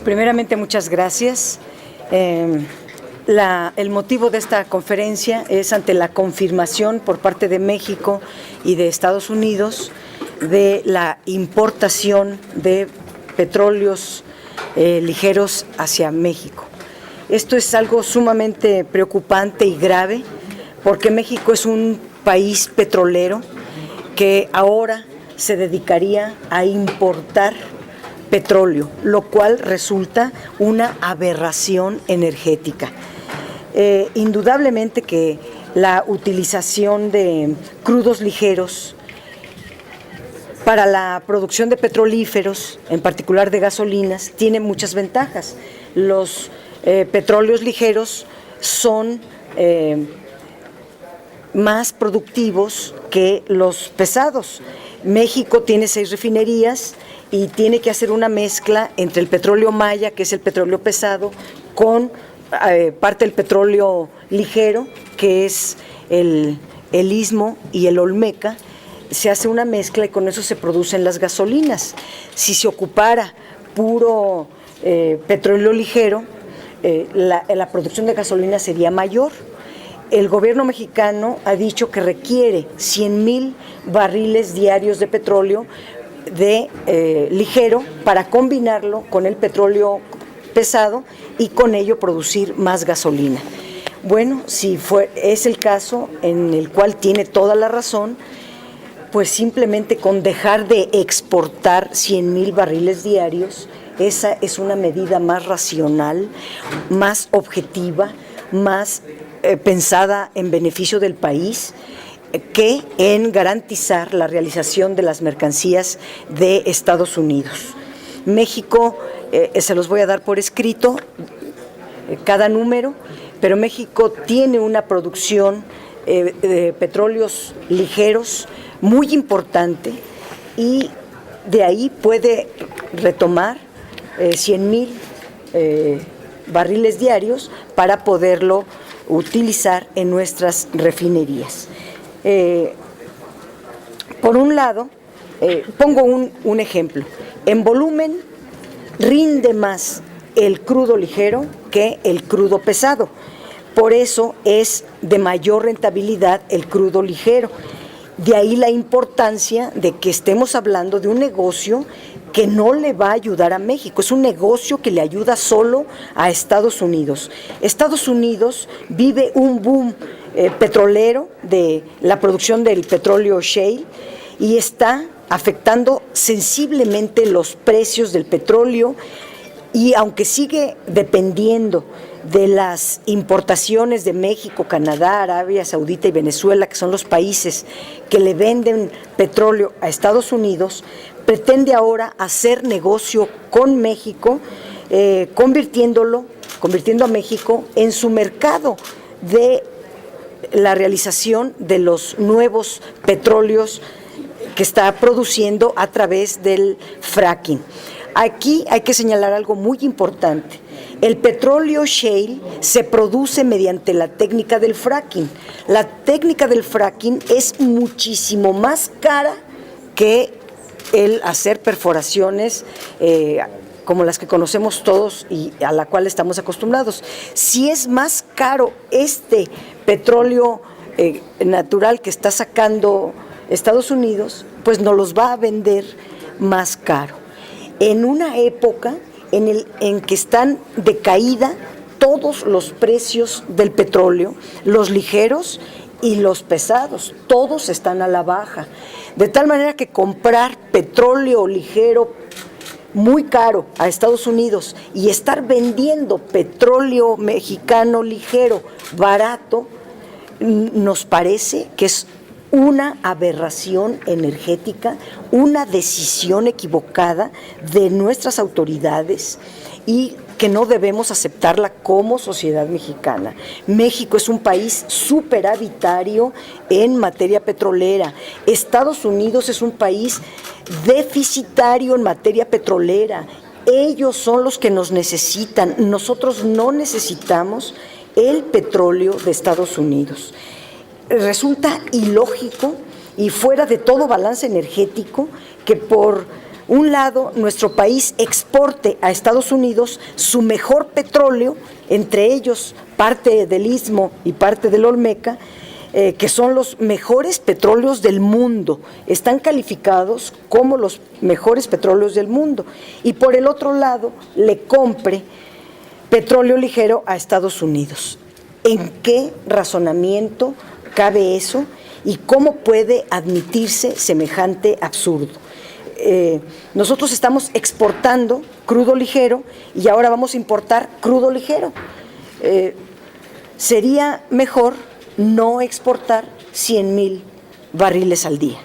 Primeramente, muchas gracias. El motivo de esta conferencia es ante la confirmación por parte de México y de Estados Unidos de la importación de petróleos ligeros hacia México. Esto es algo sumamente preocupante y grave porque México es un país petrolero que ahora se dedicaría a importar petróleo, lo cual resulta una aberración energética. Indudablemente que la utilización de crudos ligeros para la producción de petrolíferos, en particular de gasolinas, tiene muchas ventajas. Los petróleos ligeros son más productivos que los pesados. México tiene 6 refinerías y tiene que hacer una mezcla entre el petróleo maya, que es el petróleo pesado, con parte del petróleo ligero, que es el istmo y el olmeca. Se hace una mezcla y con eso se producen las gasolinas. Si se ocupara puro petróleo ligero, la producción de gasolina sería mayor. El gobierno mexicano ha dicho que requiere 100,000 barriles diarios de petróleo ligero para combinarlo con el petróleo pesado y con ello producir más gasolina. Bueno, si es el caso en el cual tiene toda la razón, pues simplemente con dejar de exportar 100,000 barriles diarios, esa es una medida más racional, más objetiva, más pensada en beneficio del país, que en garantizar la realización de las mercancías de Estados Unidos. México, se los voy a dar por escrito, cada número, pero México tiene una producción de petróleos ligeros muy importante y de ahí puede retomar 100,000 barriles diarios para poderlo utilizar en nuestras refinerías. Por un lado, pongo un ejemplo. En volumen rinde más el crudo ligero que el crudo pesado. Por eso es de mayor rentabilidad el crudo ligero. De ahí la importancia de que estemos hablando de un negocio que no le va a ayudar a México, es un negocio que le ayuda solo a Estados Unidos. Estados Unidos vive un boom petrolero de la producción del petróleo shale y está afectando sensiblemente los precios del petróleo, y aunque sigue dependiendo de las importaciones de México, Canadá, Arabia Saudita y Venezuela, que son los países que le venden petróleo a Estados Unidos, pretende ahora hacer negocio con México, convirtiendo a México en su mercado de la realización de los nuevos petróleos que está produciendo a través del fracking. Aquí hay que señalar algo muy importante. El petróleo shale se produce mediante la técnica del fracking. La técnica del fracking es muchísimo más cara que el hacer perforaciones como las que conocemos todos y a la cual estamos acostumbrados. Si es más caro este petróleo natural que está sacando Estados Unidos, pues nos los va a vender más caro. En una época en que están de caída todos los precios del petróleo, los ligeros y los pesados, todos están a la baja. De tal manera que comprar petróleo ligero muy caro a Estados Unidos y estar vendiendo petróleo mexicano ligero barato, nos parece que es una aberración energética, una decisión equivocada de nuestras autoridades y que no debemos aceptarla como sociedad mexicana. México es un país superavitario en materia petrolera. Estados Unidos es un país deficitario en materia petrolera. Ellos son los que nos necesitan. Nosotros no necesitamos el petróleo de Estados Unidos. Resulta ilógico y fuera de todo balance energético que por un lado, nuestro país exporte a Estados Unidos su mejor petróleo, entre ellos parte del Istmo y parte del Olmeca, que son los mejores petróleos del mundo, están calificados como los mejores petróleos del mundo, y por el otro lado le compre petróleo ligero a Estados Unidos. ¿En qué razonamiento cabe eso y cómo puede admitirse semejante absurdo? Nosotros estamos exportando crudo ligero y ahora vamos a importar crudo ligero. Sería mejor no exportar 100,000 barriles al día.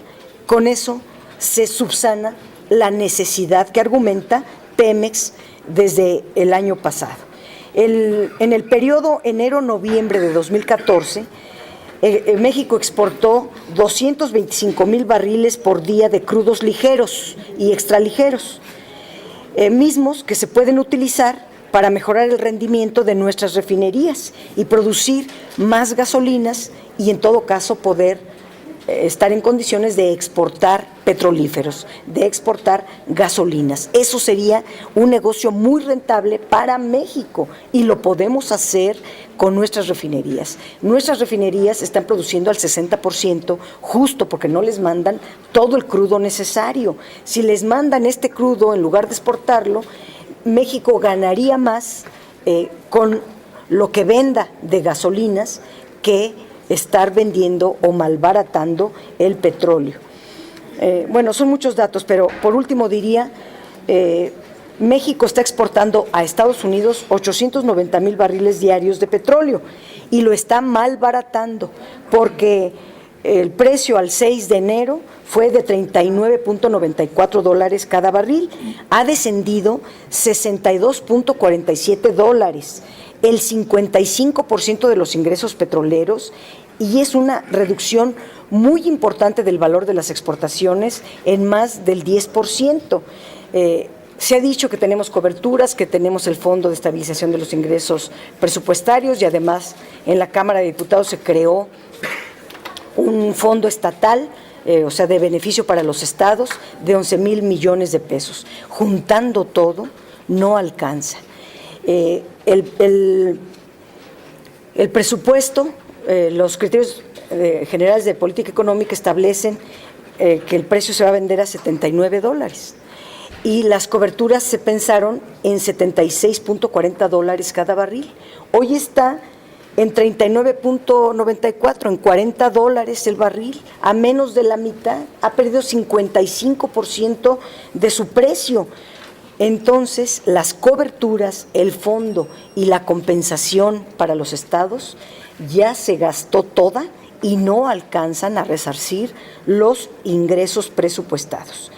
Con eso se subsana la necesidad que argumenta Pemex desde el año pasado. En el periodo enero-noviembre de 2014, México exportó 225,000 barriles por día de crudos ligeros y extraligeros, mismos que se pueden utilizar para mejorar el rendimiento de nuestras refinerías y producir más gasolinas y en todo caso poder estar en condiciones de exportar petrolíferos, de exportar gasolinas. Eso sería un negocio muy rentable para México y lo podemos hacer con nuestras refinerías. Nuestras refinerías están produciendo al 60% justo porque no les mandan todo el crudo necesario. Si les mandan este crudo en lugar de exportarlo, México ganaría más con lo que venda de gasolinas que estar vendiendo o malbaratando el petróleo. Bueno, son muchos datos, pero por último diría, México está exportando a Estados Unidos 890,000 barriles diarios de petróleo y lo está malbaratando porque el precio al 6 de enero fue de $39.94 cada barril, ha descendido $62.47, el 55% de los ingresos petroleros, y es una reducción muy importante del valor de las exportaciones en más del 10%. Se ha dicho que tenemos coberturas, que tenemos el Fondo de Estabilización de los Ingresos Presupuestarios y además en la Cámara de Diputados se creó un fondo estatal, o sea, de beneficio para los estados, de 11,000 millones de pesos. Juntando todo, no alcanza. El presupuesto, los criterios generales de política económica establecen que el precio se va a vender a $79 y las coberturas se pensaron en $76.40 cada barril. Hoy está en $39.94, en $40 el barril, a menos de la mitad, ha perdido 55% de su precio. Entonces, las coberturas, el fondo y la compensación para los estados ya se gastó toda y no alcanzan a resarcir los ingresos presupuestados.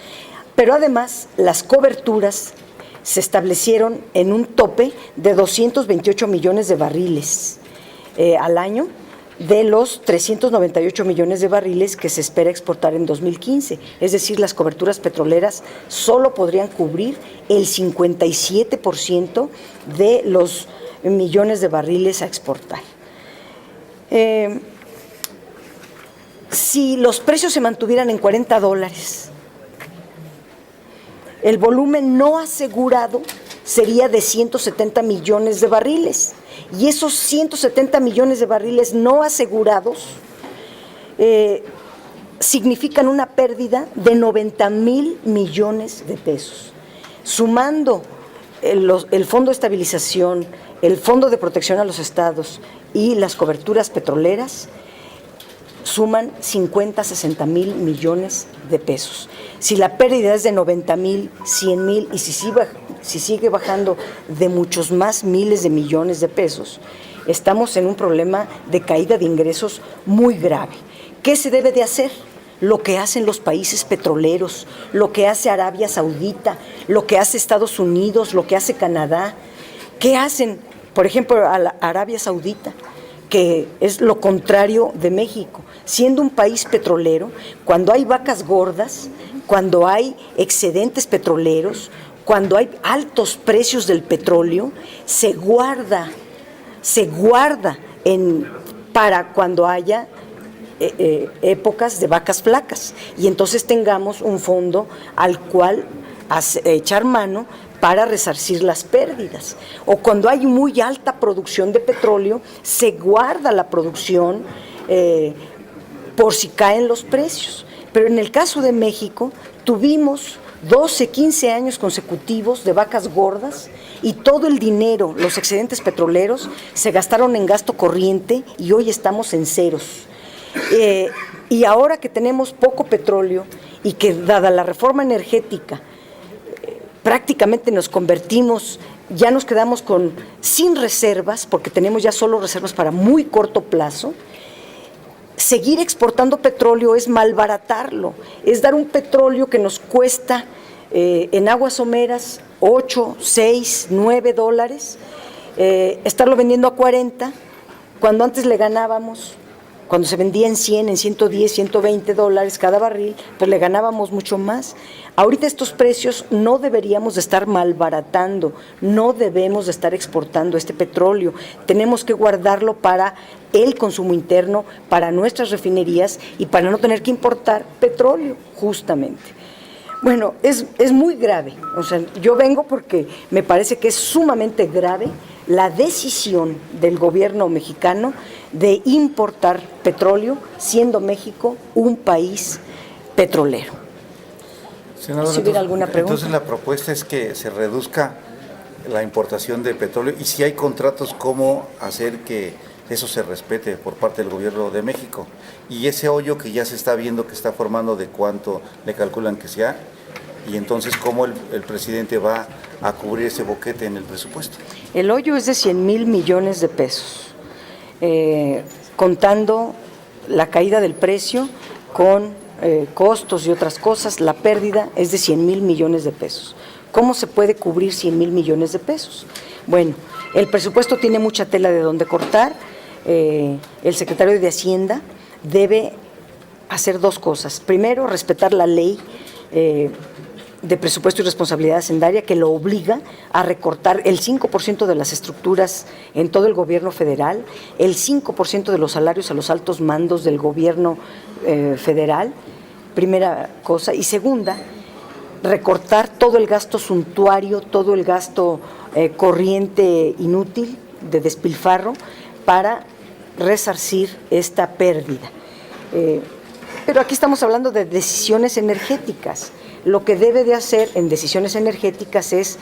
Pero además, las coberturas se establecieron en un tope de 228 millones de barriles al año, de los 398 millones de barriles que se espera exportar en 2015. Es decir, las coberturas petroleras solo podrían cubrir el 57% de los millones de barriles a exportar. Si los precios se mantuvieran en $40, el volumen no asegurado sería de 170 millones de barriles. Y esos 170 millones de barriles no asegurados significan una pérdida de 90,000 millones de pesos. Sumando el Fondo de Estabilización, el Fondo de Protección a los Estados y las coberturas petroleras, suman 50-60 mil millones de pesos. Si la pérdida es de 90,000, 100,000 y si sigue bajando de muchos más miles de millones de pesos, estamos en un problema de caída de ingresos muy grave. ¿Qué se debe de hacer? Lo que hacen los países petroleros, lo que hace Arabia Saudita, lo que hace Estados Unidos, lo que hace Canadá. ¿Qué hacen, por ejemplo, a la Arabia Saudita? Que es lo contrario de México. Siendo un país petrolero, cuando hay vacas gordas, cuando hay excedentes petroleros, cuando hay altos precios del petróleo, se guarda para cuando haya épocas de vacas flacas y entonces tengamos un fondo al cual echar mano para resarcir las pérdidas. O cuando hay muy alta producción de petróleo, se guarda la producción por si caen los precios. Pero en el caso de México, tuvimos 12, 15 años consecutivos de vacas gordas y todo el dinero, los excedentes petroleros, se gastaron en gasto corriente y hoy estamos en ceros. Y ahora que tenemos poco petróleo y que dada la reforma energética, prácticamente nos convertimos, ya nos quedamos sin reservas, porque tenemos ya solo reservas para muy corto plazo. Seguir exportando petróleo es malbaratarlo, es dar un petróleo que nos cuesta en aguas someras 8, 6, 9 dólares, estarlo vendiendo a 40, cuando antes le ganábamos, cuando se vendía en 100, en 110, 120 dólares cada barril, pues le ganábamos mucho más. Ahorita estos precios no deberíamos de estar malbaratando, no debemos de estar exportando este petróleo, tenemos que guardarlo para el consumo interno, para nuestras refinerías y para no tener que importar petróleo, justamente. Bueno, es muy grave, o sea, yo vengo porque me parece que es sumamente grave la decisión del gobierno mexicano de importar petróleo, siendo México un país petrolero. Senadora, si hubiera alguna pregunta. Entonces la propuesta es que se reduzca la importación de petróleo y si hay contratos, ¿cómo hacer que eso se respete por parte del gobierno de México? Y ese hoyo que ya se está viendo que está formando, ¿de cuánto le calculan que sea? Y entonces, ¿cómo el presidente va a cubrir ese boquete en el presupuesto? El hoyo es de 100,000 millones de pesos, contando la caída del precio con costos y otras cosas, la pérdida es de 100,000 millones de pesos. ¿Cómo se puede cubrir 100,000 millones de pesos? Bueno, el presupuesto tiene mucha tela de donde cortar. El secretario de Hacienda debe hacer dos cosas. Primero, respetar la ley de presupuesto y responsabilidad hacendaria que lo obliga a recortar el 5% de las estructuras en todo el gobierno federal, el 5% de los salarios a los altos mandos del gobierno federal, primera cosa. Y segunda, recortar todo el gasto suntuario, todo el gasto corriente inútil de despilfarro para resarcir esta pérdida. Pero aquí estamos hablando de decisiones energéticas. Lo que debe de hacer en decisiones energéticas es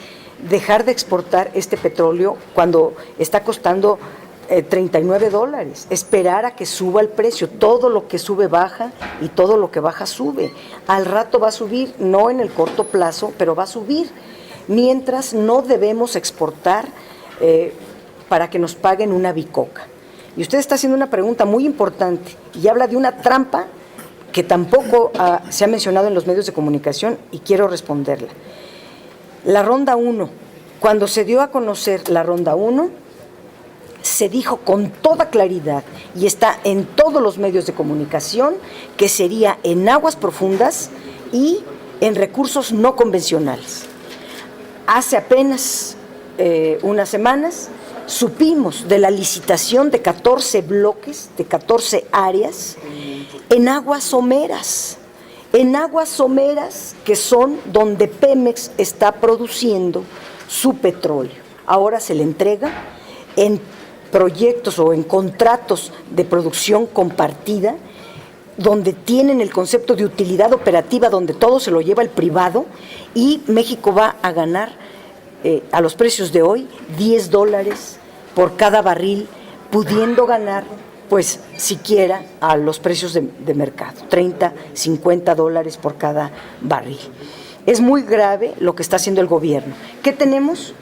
dejar de exportar este petróleo cuando está costando 39 dólares, esperar a que suba el precio. Todo lo que sube baja y todo lo que baja sube. Al rato va a subir, no en el corto plazo, pero va a subir. Mientras no debemos exportar para que nos paguen una bicoca. Y usted está haciendo una pregunta muy importante y habla de una trampa que tampoco se ha mencionado en los medios de comunicación y quiero responderla. La Ronda 1, cuando se dio a conocer la Ronda 1, se dijo con toda claridad y está en todos los medios de comunicación que sería en aguas profundas y en recursos no convencionales. Hace apenas unas semanas supimos de la licitación de 14 bloques, de 14 áreas, en aguas someras que son donde Pemex está produciendo su petróleo. Ahora se le entrega en proyectos o en contratos de producción compartida, donde tienen el concepto de utilidad operativa, donde todo se lo lleva el privado, y México va a ganar a los precios de hoy 10 dólares por cada barril, pudiendo ganar pues siquiera a los precios de mercado, 30, 50 dólares por cada barril. Es muy grave lo que está haciendo el gobierno. ¿Qué tenemos?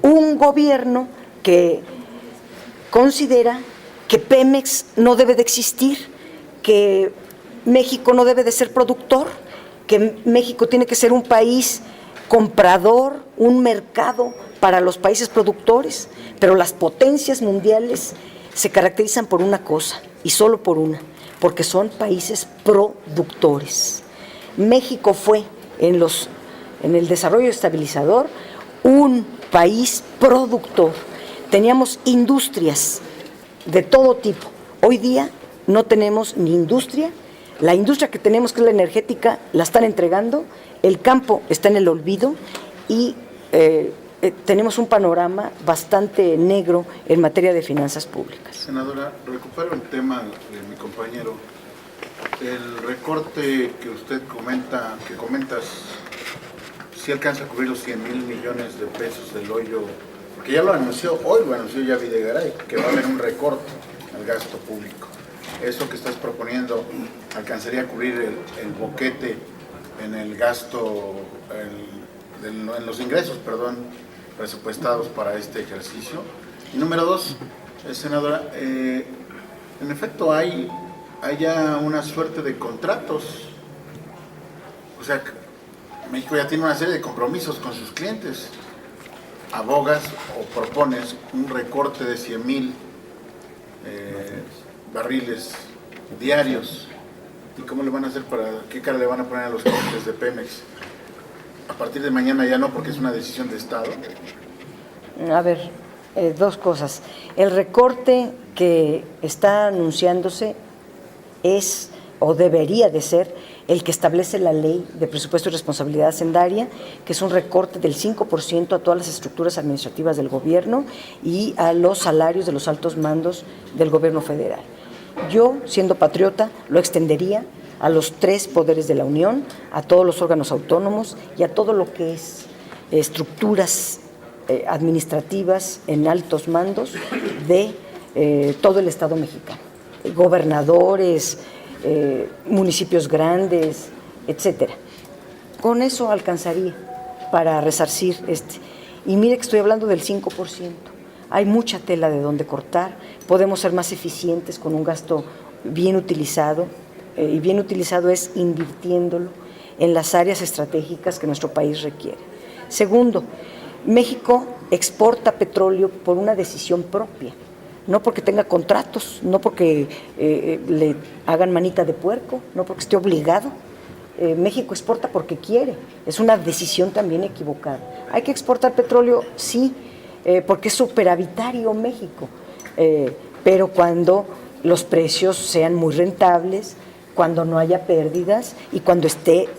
Un gobierno que considera que Pemex no debe de existir, que México no debe de ser productor, que México tiene que ser un país comprador, un mercado para los países productores, pero las potencias mundiales se caracterizan por una cosa, y solo por una, porque son países productores. México fue, en el desarrollo estabilizador, un país productor. Teníamos industrias de todo tipo. Hoy día no tenemos ni industria, La industria que tenemos, que es la energética, la están entregando, el campo está en el olvido y tenemos un panorama bastante negro en materia de finanzas públicas. Senadora, recupero el tema de mi compañero. El recorte que usted comentas, sí alcanza a cubrir los 100,000 millones de pesos del hoyo, porque ya lo anunció, hoy lo anunció ya Videgaray, que va a haber un recorte al gasto público. Eso que estás proponiendo alcanzaría a cubrir el boquete en el gasto, en los ingresos, presupuestados para este ejercicio. Y número dos, senadora, en efecto hay ya una suerte de contratos. O sea, México ya tiene una serie de compromisos con sus clientes. Abogas o propones un recorte de 100,000 barriles diarios. ¿Y cómo le van a hacer qué cara le van a poner a los clientes de Pemex? A partir de mañana ya no, porque es una decisión de Estado. A ver, dos cosas. El recorte que está anunciándose es o debería de ser el que establece la Ley de Presupuesto y Responsabilidad Hacendaria, que es un recorte del 5% a todas las estructuras administrativas del gobierno y a los salarios de los altos mandos del gobierno federal. Yo, siendo patriota, lo extendería a los 3 poderes de la Unión, a todos los órganos autónomos y a todo lo que es estructuras administrativas en altos mandos de todo el Estado mexicano, gobernadores, municipios grandes, etcétera. Con eso alcanzaría para resarcir Y mire que estoy hablando del 5%. Hay mucha tela de donde cortar, podemos ser más eficientes con un gasto bien utilizado, y bien utilizado es invirtiéndolo en las áreas estratégicas que nuestro país requiere. Segundo, México exporta petróleo por una decisión propia, no porque tenga contratos, no porque le hagan manita de puerco, no porque esté obligado. México exporta porque quiere, es una decisión también equivocada. ¿Hay que exportar petróleo? Sí, porque es superavitario México, pero cuando los precios sean muy rentables, cuando no haya pérdidas y cuando esté,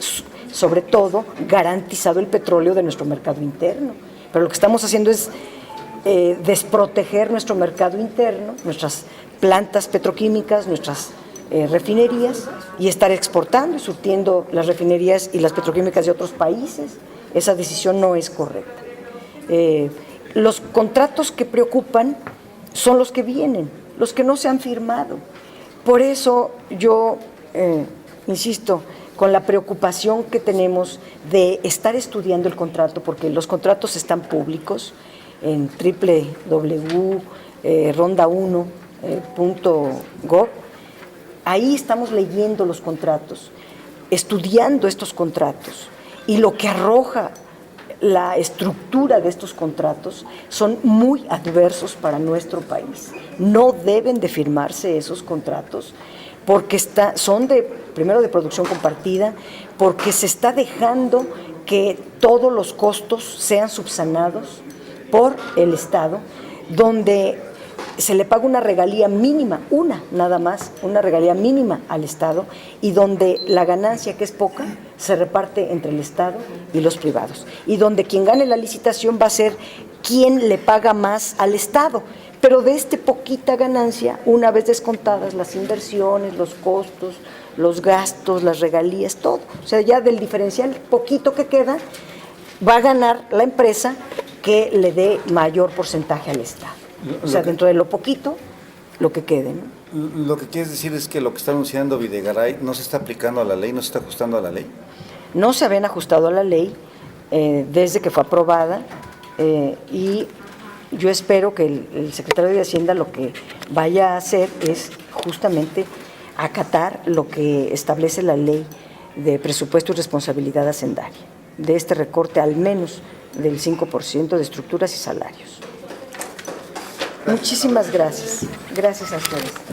sobre todo, garantizado el petróleo de nuestro mercado interno. Pero lo que estamos haciendo es desproteger nuestro mercado interno, nuestras plantas petroquímicas, nuestras refinerías, y estar exportando y surtiendo las refinerías y las petroquímicas de otros países. Esa decisión no es correcta. Los contratos que preocupan son los que vienen, los que no se han firmado. Por eso yo insisto, con la preocupación que tenemos de estar estudiando el contrato, porque los contratos están públicos en www.ronda1.gov. Ahí estamos leyendo los contratos, estudiando estos contratos, y lo que arroja la estructura de estos contratos son muy adversos para nuestro país. No deben de firmarse esos contratos porque son primero de producción compartida, porque se está dejando que todos los costos sean subsanados por el Estado, donde se le paga una regalía mínima, una regalía mínima al Estado, y donde la ganancia, que es poca, se reparte entre el Estado y los privados, y donde quien gane la licitación va a ser quien le paga más al Estado, pero de poquita ganancia, una vez descontadas las inversiones, los costos, los gastos, las regalías, todo, o sea, ya del diferencial poquito que queda, va a ganar la empresa que le dé mayor porcentaje al Estado. O sea, dentro de lo poquito, lo que quede, ¿no? Lo que quieres decir es que lo que está anunciando Videgaray no se está aplicando a la ley, no se está ajustando a la ley. No se habían ajustado a la ley desde que fue aprobada, y yo espero que el secretario de Hacienda lo que vaya a hacer es justamente acatar lo que establece la Ley de Presupuesto y Responsabilidad Hacendaria, de este recorte al menos del 5% de estructuras y salarios. Muchísimas gracias. Gracias a ustedes.